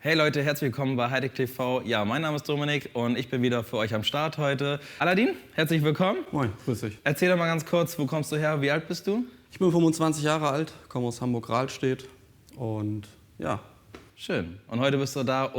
Hey Leute, herzlich willkommen bei Hightech TV. Ja, mein Name ist Dominik und ich bin wieder für euch am Start heute. Aladin, herzlich willkommen. Moin, grüß dich. Erzähl doch mal ganz kurz, wo kommst du her, wie alt bist du? Ich bin 25 Jahre alt, komme aus Hamburg-Rahlstedt und ja. Schön. Und heute bist du da,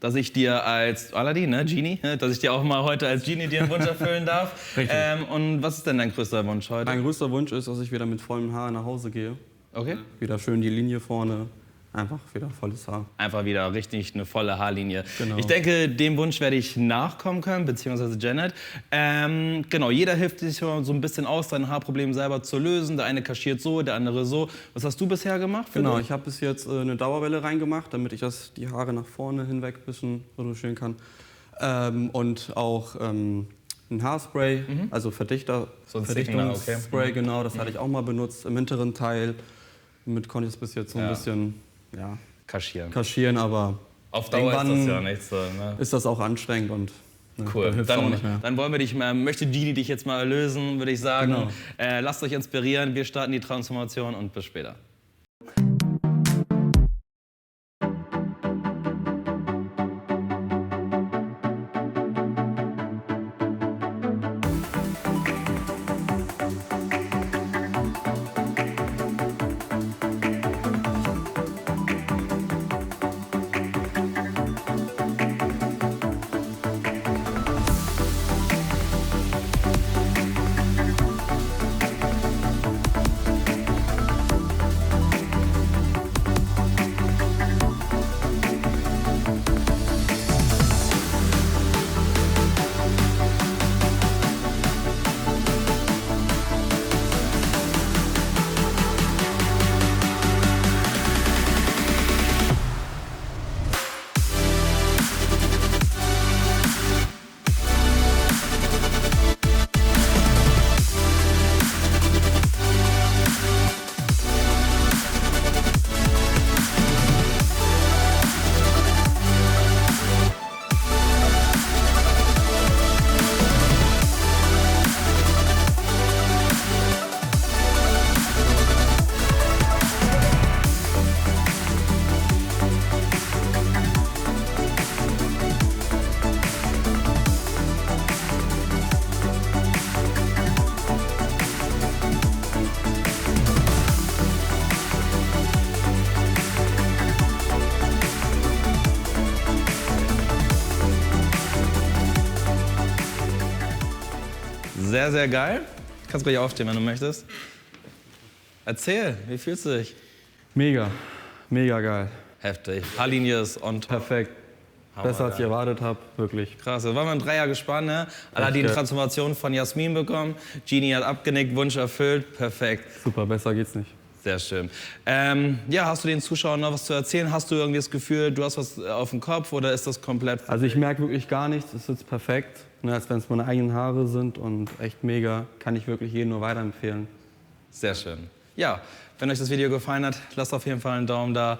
dass ich dir als Aladin, ne, Genie, dass ich dir auch mal heute als Genie dir einen Wunsch erfüllen darf. Richtig. Und was ist denn dein größter Wunsch heute? Mein größter Wunsch ist, dass ich wieder mit vollem Haar nach Hause gehe. Okay. Wieder schön die Linie vorne, einfach wieder volles Haar. Einfach wieder richtig eine volle Haarlinie. Genau. Ich denke, dem Wunsch werde ich nachkommen können, beziehungsweise Janet. Genau, jeder hilft sich so ein bisschen aus, sein Haarproblem selber zu lösen. Der eine kaschiert so, der andere so. Was hast du bisher gemacht? Genau, ich habe bis jetzt eine Dauerwelle reingemacht, damit ich die Haare nach vorne hinweg ein bisschen reduzieren kann. Und auch ein Haarspray, also Verdichter, So ein Verdichtungsspray, okay. genau, das hatte ich auch mal benutzt im hinteren Teil. Damit konnte ich es bis jetzt so ein bisschen kaschieren, aber auf Dauer ist das ja nichts so, ne? ist das auch anstrengend und cool. hilft auch nicht mehr. Dann wollen wir dich, möchte Genie dich jetzt mal erlösen, würde ich sagen. Genau. Lasst euch inspirieren, wir starten die Transformation und bis später. Sehr, sehr geil. Kannst ruhig aufstehen, wenn du möchtest. Erzähl, wie fühlst du dich? Mega, mega geil. Heftig. Haarlinie ist on top. Perfekt. Besser als ich erwartet habe, wirklich. Krass, wir waren mal 3 Jahre gespannt, ne? Aladin Transformation von Jasmin bekommen. Genie hat abgenickt, Wunsch erfüllt. Perfekt. Super, besser geht's nicht. Sehr schön. Ja, hast du den Zuschauern noch was zu erzählen? Hast du irgendwie das Gefühl, du hast was auf dem Kopf oder ist das komplett... Also ich merke wirklich gar nichts, es ist perfekt. Ne, als wenn es meine eigenen Haare sind und echt mega. Kann ich wirklich jedem nur weiterempfehlen. Sehr schön. Ja, wenn euch das Video gefallen hat, lasst auf jeden Fall einen Daumen da.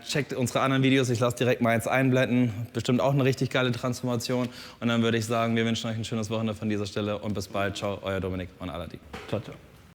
Checkt unsere anderen Videos, ich lasse direkt mal eins einblenden. Bestimmt auch eine richtig geile Transformation. Und dann würde ich sagen, wir wünschen euch ein schönes Wochenende von dieser Stelle und bis bald. Ciao, euer Dominik und Aladin. Ciao, ciao.